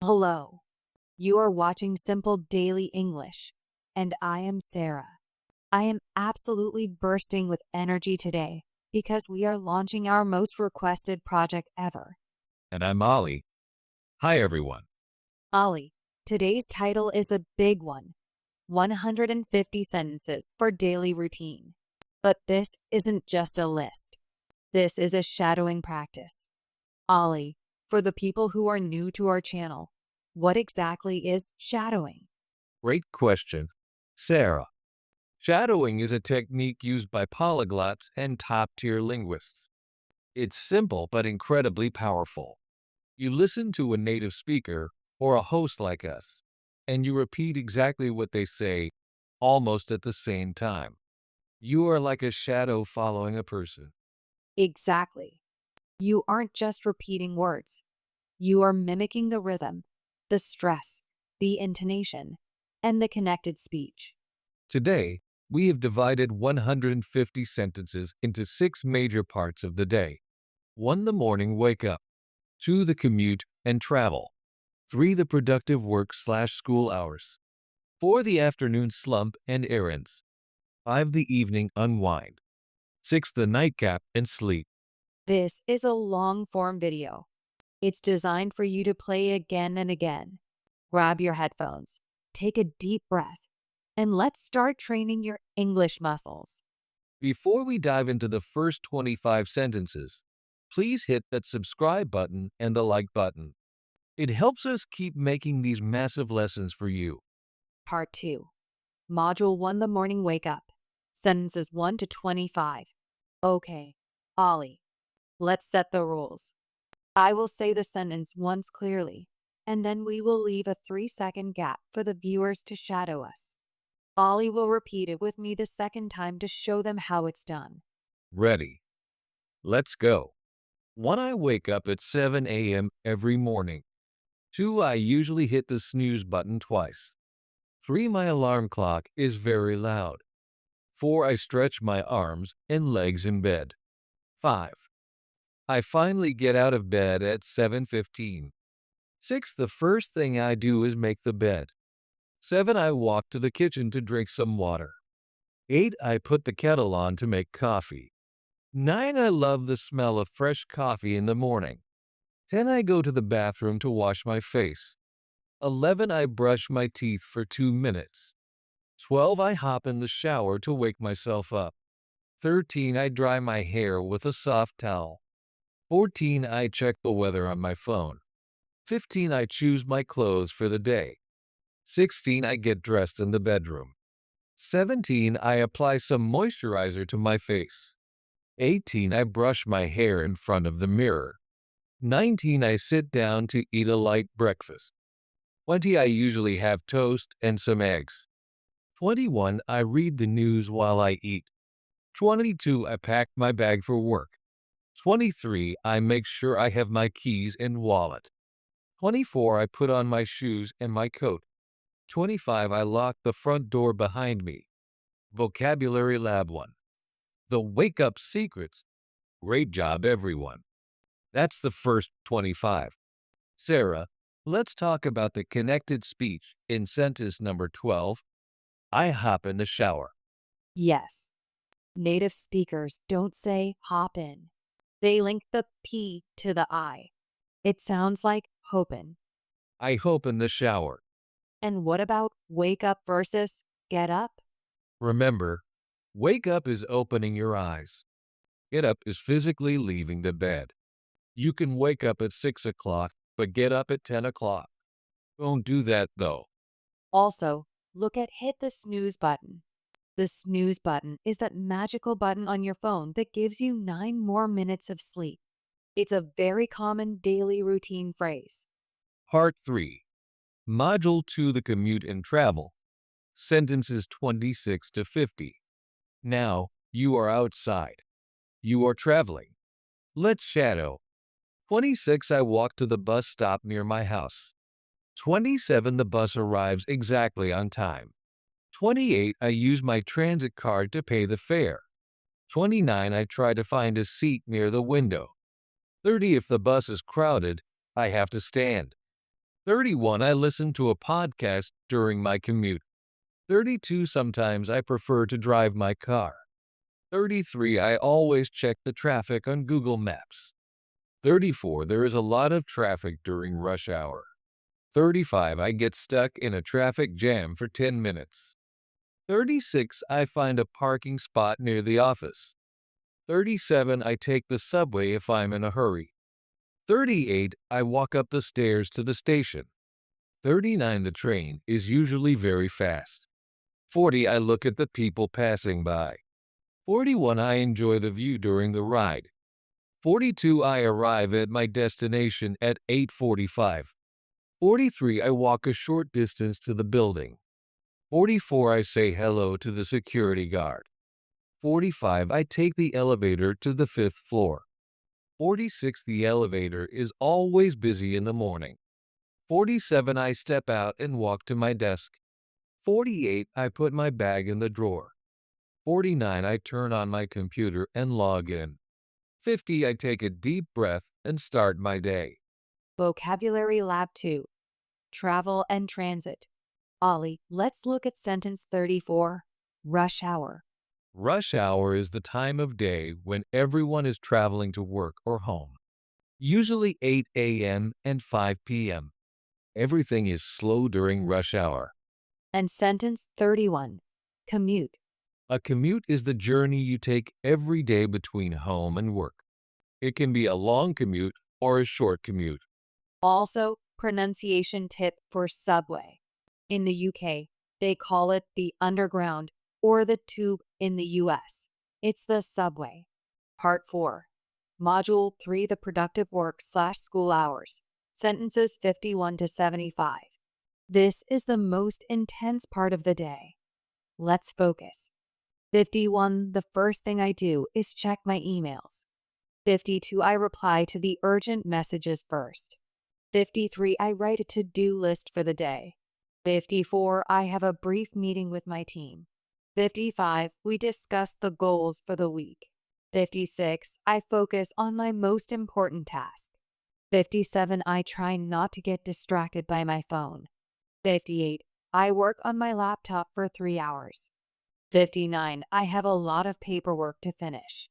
Hello. You are watching Simple Daily English, and I am Sarah. I am absolutely bursting with energy today because we are launching our most requested project ever. And I'm Ali. Hi, everyone. Ali, today's title is a big one: 150 sentences for daily routine. But this isn't just a list. This is a shadowing practice. Ali, for the people who are new to our channel, what exactly is shadowing? Great question. Sarah. Shadowing is a technique used by polyglots and top-tier linguists. It's simple but incredibly powerful. You listen to a native speaker or a host like us, and you repeat exactly what they say almost at the same time. You are like a shadow following a person. Exactly. You aren't just repeating words. You are mimicking the rhythm, the stress, the intonation, and the connected speech. Today, we have divided 150 sentences into 6 major parts of the day. 1. The morning wake up. 2. The commute and travel. 3. The productive work/school hours. 4. The afternoon slump and errands. 5. The evening unwind. 6. The nightcap and sleep. This is a long form video. It's designed for you to play again and again. Grab your headphones, take a deep breath, and let's start training your English muscles. Before we dive into the first 25 sentences, please hit that subscribe button and the like button. It helps us keep making these massive lessons for you. Part 2. Module 1: The morning wake up. Sentences 1 to 25. Okay, Ollie, let's set the rules. I will say the sentence once clearly, and then we will leave a 3-second gap for the viewers to shadow us. Ollie will repeat it with me the second time to show them how it's done. Ready? Let's go. 1. I wake up at 7 a.m. every morning. 2. I usually hit the snooze button twice. 3. My alarm clock is very loud. 4. I stretch my arms and legs in bed. 5. I finally get out of bed at 7:15. 6. The first thing I do is make the bed. 7. I walk to the kitchen to drink some water. 8. I put the kettle on to make coffee. 9. I love the smell of fresh coffee in the morning. 10. I go to the bathroom to wash my face. 11. I brush my teeth for 2 minutes. 12. I hop in the shower to wake myself up. 13. I dry my hair with a soft towel. 14. I check the weather on my phone. 15. I choose my clothes for the day. 16. I get dressed in the bedroom. 17. I apply some moisturizer to my face. 18. I brush my hair in front of the mirror. 19. I sit down to eat a light breakfast. 20. I usually have toast and some eggs. 21. I read the news while I eat. 22. I pack my bag for work. 23. I make sure I have my keys and wallet. 24. I put on my shoes and my coat. 25. I lock the front door behind me. Vocabulary Lab 1. The Wake Up Secrets. Great job, everyone. That's the first 25. Sarah, let's talk about the connected speech in sentence number 12. I hop in the shower. Yes, native speakers don't say hop in. They link the P to the I. It sounds like hopin'. I hope in the shower. And what about wake up versus get up? Remember, wake up is opening your eyes. Get up is physically leaving the bed. You can wake up at 6 o'clock, but get up at 10 o'clock. Don't do that, though. Also, look at hit the snooze button. The snooze button is that magical button on your phone that gives you 9 more minutes of sleep. It's a very common daily routine phrase. Part 3. Module 2, the commute and travel. Sentences 26 to 50. Now, you are outside. You are traveling. Let's shadow. 26. I walk to the bus stop near my house. 27. The bus arrives exactly on time. 28. I use my transit card to pay the fare. 29. I try to find a seat near the window. 30. If the bus is crowded, I have to stand. 31. I listen to a podcast during my commute. 32. Sometimes I prefer to drive my car. 33. I always check the traffic on Google Maps. 34. There is a lot of traffic during rush hour. 35. I get stuck in a traffic jam for 10 minutes. 36. I find a parking spot near the office. 37. I take the subway if I'm in a hurry. 38. I walk up the stairs to the station. 39. The train is usually very fast. 40. I look at the people passing by. 41. I enjoy the view during the ride. 42. I arrive at my destination at 8:45. 43. I walk a short distance to the building. 44. I say hello to the security guard. 45. I take the elevator to the 5th floor. 46. The elevator is always busy in the morning. 47. I step out and walk to my desk. 48. I put my bag in the drawer. 49. I turn on my computer and log in. 50. I take a deep breath and start my day. Vocabulary Lab 2. Travel and transit. Ollie, let's look at sentence 34. Rush hour. Rush hour is the time of day when everyone is traveling to work or home. Usually 8 a.m. and 5 p.m. Everything is slow during rush hour. And sentence 31. Commute. A commute is the journey you take every day between home and work. It can be a long commute or a short commute. Also, pronunciation tip for subway. In the UK, they call it the underground or the tube in the US. It's the subway. Part 4. Module 3. The productive work/school hours. Sentences 51 to 75. This is the most intense part of the day. Let's focus. 51. The first thing I do is check my emails. 52. I reply to the urgent messages first. 53. I write a to-do list for the day. 54. I have a brief meeting with my team. 55. We discuss the goals for the week. 56. I focus on my most important task. 57. I try not to get distracted by my phone. 58. I work on my laptop for 3 hours. 59. I have a lot of paperwork to finish.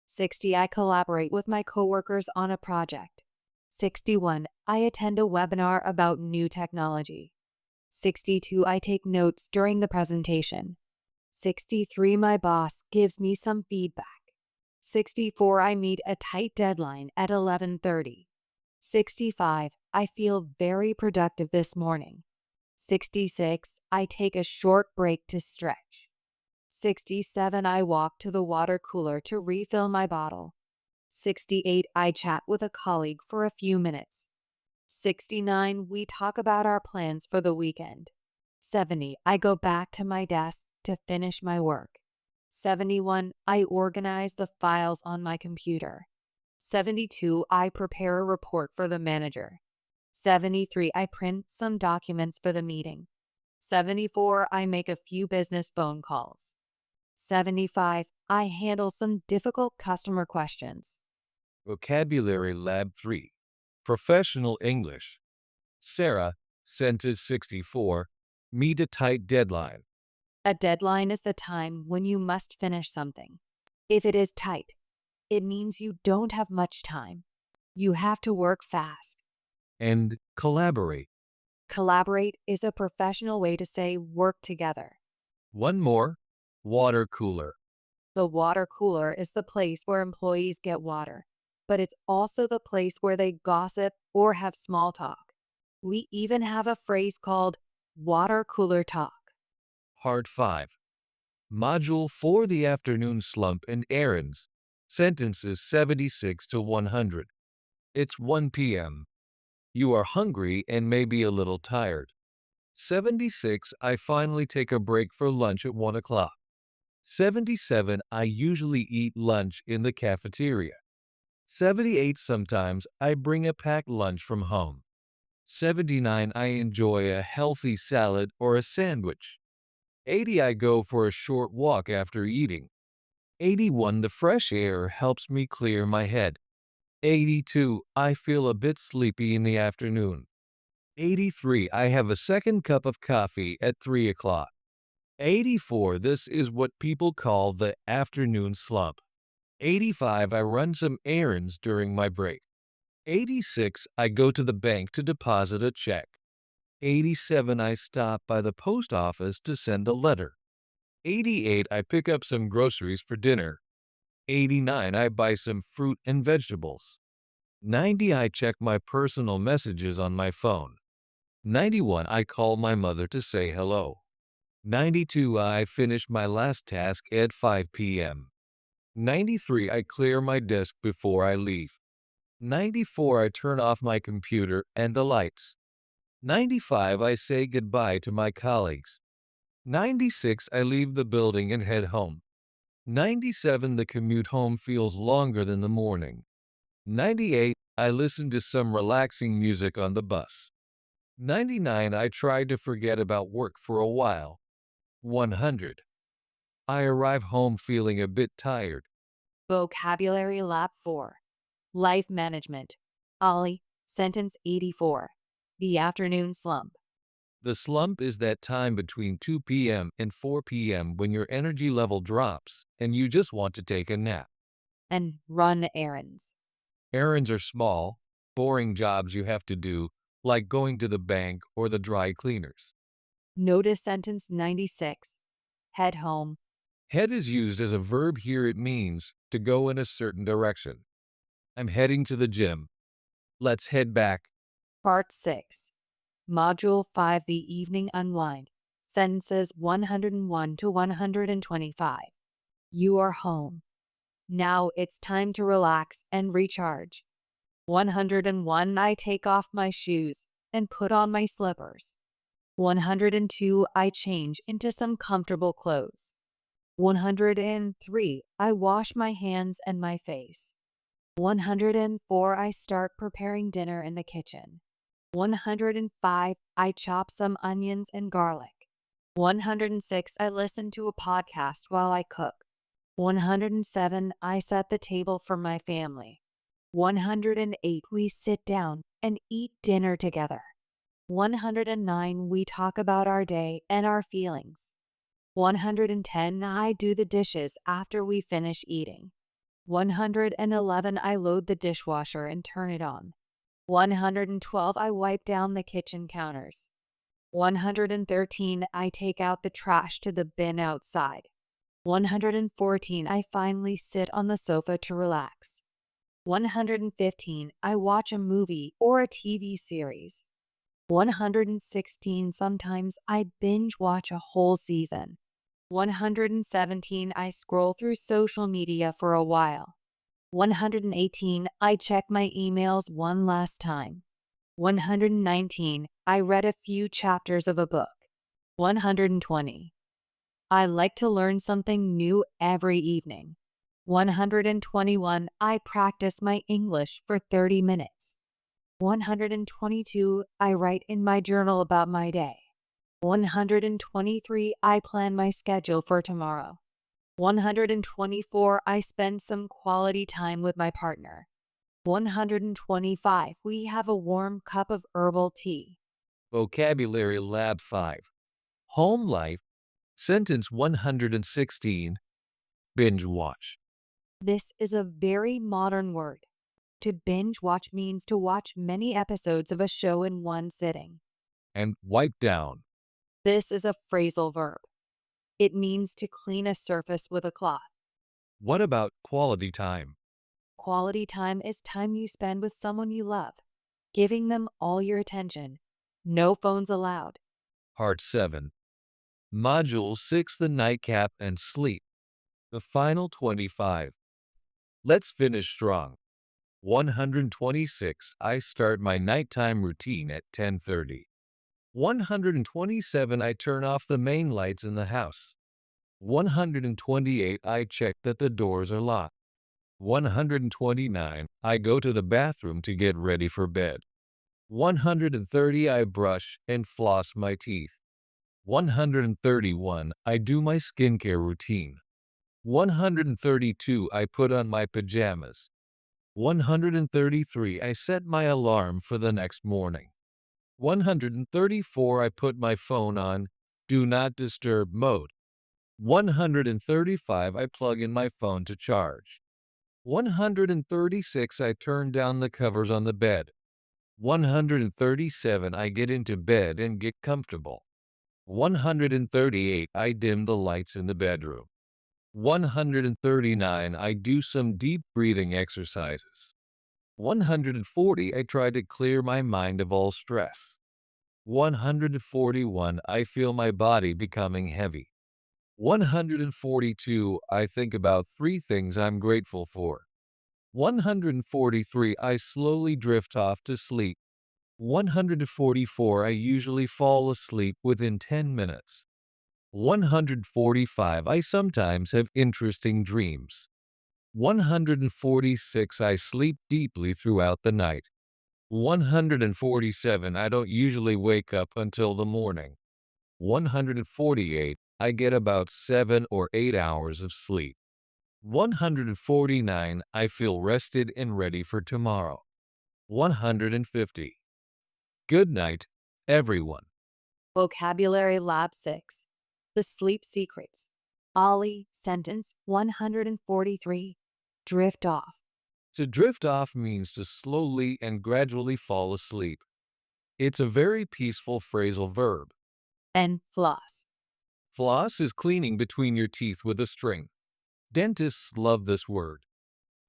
60. I collaborate with my coworkers on a project. 61. I attend a webinar about new technology. 62. I take notes during the presentation. 63. My boss gives me some feedback. 64. I meet a tight deadline at 11:30. 65. I feel very productive this morning. 66. I take a short break to stretch. 67. I walk to the water cooler to refill my bottle. 68. I chat with a colleague for a few minutes. 69. We talk about our plans for the weekend. 70. I go back to my desk to finish my work. 71. I organize the files on my computer. 72. I prepare a report for the manager. 73. I print some documents for the meeting. 74. I make a few business phone calls. 75. I handle some difficult customer questions. Vocabulary Lab 3. Professional English. Sarah, sentence 64. Meet a tight deadline. A deadline is the time when you must finish something. If it is tight, it means you don't have much time. You have to work fast. And collaborate. Collaborate is a professional way to say work together. One more. Water cooler. The water cooler is the place where employees get water, but it's also the place where they gossip or have small talk. We even have a phrase called water cooler talk. Part 5. Module 4. The afternoon slump and errands. Sentences 76 to 100. It's 1 p.m. You are hungry and may be a little tired. 76. I finally take a break for lunch at 1 o'clock. 77. I usually eat lunch in the cafeteria. 78. Sometimes I bring a packed lunch from home. 79. I enjoy a healthy salad or a sandwich. 80. I go for a short walk after eating. 81. The fresh air helps me clear my head. 82. I feel a bit sleepy in the afternoon. 83. I have a second cup of coffee at 3 o'clock. 84. This is what people call the afternoon slump. 85. I run some errands during my break. 86. I go to the bank to deposit a check. 87. I stop by the post office to send a letter. 88. I pick up some groceries for dinner. 89. I buy some fruit and vegetables. 90. I check my personal messages on my phone. 91. I call my mother to say hello. 92. I finish my last task at 5 p.m. 93. I clear my desk before I leave. 94. I turn off my computer and the lights. 95. I say goodbye to my colleagues. 96. I leave the building and head home. 97. The commute home feels longer than the morning. 98. I listen to some relaxing music on the bus. 99. I try to forget about work for a while. 100. I arrive home feeling a bit tired. Vocabulary Lab 4. Life Management. Ali, Sentence 84. The Afternoon Slump. The slump is that time between 2 p.m. and 4 p.m. when your energy level drops and you just want to take a nap. And run errands. Errands are small, boring jobs you have to do, like going to the bank or the dry cleaners. Notice Sentence 96. Head home. Head is used as a verb here. It means to go in a certain direction. I'm heading to the gym. Let's head back. Part 6. Module 5. The Evening Unwind. Sentences 101 to 125. You are home. Now it's time to relax and recharge. 101. I take off my shoes and put on my slippers. 102. I change into some comfortable clothes. 103. I wash my hands and my face. 104. I start preparing dinner in the kitchen. 105. I chop some onions and garlic. 106. I listen to a podcast while I cook. 107. I set the table for my family. 108. We sit down and eat dinner together. 109. We talk about our day and our feelings. 110. I do the dishes after we finish eating. 111. I load the dishwasher and turn it on. 112. I wipe down the kitchen counters. 113. I take out the trash to the bin outside. 114. I finally sit on the sofa to relax. 115. I watch a movie or a TV series. 116. Sometimes I binge watch a whole season. 117. I scroll through social media for a while. 118. I check my emails one last time. 119. I read a few chapters of a book. 120. I like to learn something new every evening. 121. I practice my English for 30 minutes. 122. I write in my journal about my day. 123. I plan my schedule for tomorrow. 124. I spend some quality time with my partner. 125. We have a warm cup of herbal tea. Vocabulary Lab 5. Home life. Sentence 116. Binge watch. This is a very modern word. To binge watch means to watch many episodes of a show in one sitting. And wipe down. This is a phrasal verb. It means to clean a surface with a cloth. What about quality time? Quality time is time you spend with someone you love, giving them all your attention. No phones allowed. Part 7. Module 6. The nightcap and sleep. The final 25. Let's finish strong. 126. I start my nighttime routine at 10:30. 127. I turn off the main lights in the house. 128. I check that the doors are locked. 129. I go to the bathroom to get ready for bed. 130. I brush and floss my teeth. 131. I do my skincare routine. 132. I put on my pajamas. 133. I set my alarm for the next morning. 134 I put my phone on do not disturb mode. 135 I plug in my phone to charge. 136 I turn down the covers on the bed. 137 I get into bed and get comfortable. 138 I dim the lights in the bedroom. 139 I do some deep breathing exercises. 140 I try to clear my mind of all stress. 141 I feel my body becoming heavy. 142 I think about 3 things I'm grateful for. 143 I slowly drift off to sleep. 144 I usually fall asleep within 10 minutes. 145 I sometimes have interesting dreams. 146 I sleep deeply throughout the night. 147 I don't usually wake up until the morning. 148 I get about 7 or 8 hours of sleep. 149 I feel rested and ready for tomorrow. 150 Good night, everyone. Vocabulary Lab 6. The Sleep Secrets. Ollie, sentence 143. Drift off. To drift off means to slowly and gradually fall asleep. It's a very peaceful phrasal verb. And floss. Floss is cleaning between your teeth with a string. Dentists love this word.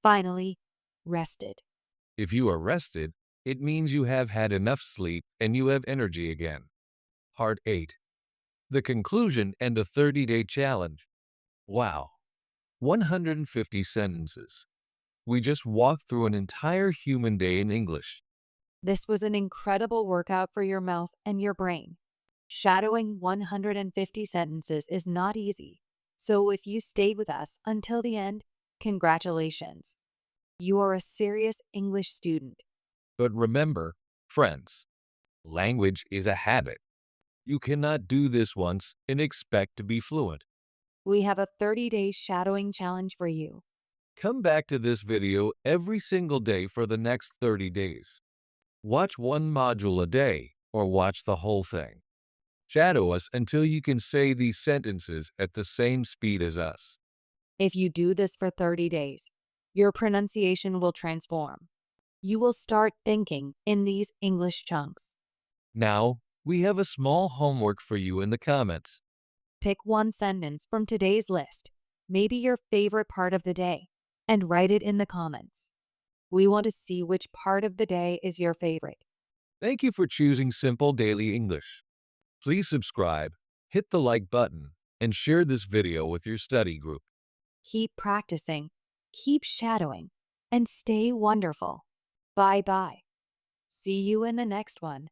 Finally, rested. If you are rested, it means you have had enough sleep and you have energy again. Part 8. The conclusion and the 30-day challenge. Wow. 150 sentences. We just walked through an entire human day in English. This was an incredible workout for your mouth and your brain. Shadowing 150 sentences is not easy, so if you stayed with us until the end, congratulations. You are a serious English student. But remember, friends, language is a habit. You cannot do this once and expect to be fluent. We have a 30-day shadowing challenge for you. Come back to this video every single day for the next 30 days. Watch one module a day or watch the whole thing. Shadow us until you can say these sentences at the same speed as us. If you do this for 30 days, your pronunciation will transform. You will start thinking in these English chunks. Now, we have a small homework for you in the comments. Pick one sentence from today's list, maybe your favorite part of the day, and write it in the comments. We want to see which part of the day is your favorite. Thank you for choosing Simple Daily English. Please subscribe, hit the like button, and share this video with your study group. Keep practicing, keep shadowing, and stay wonderful. Bye-bye. See you in the next one.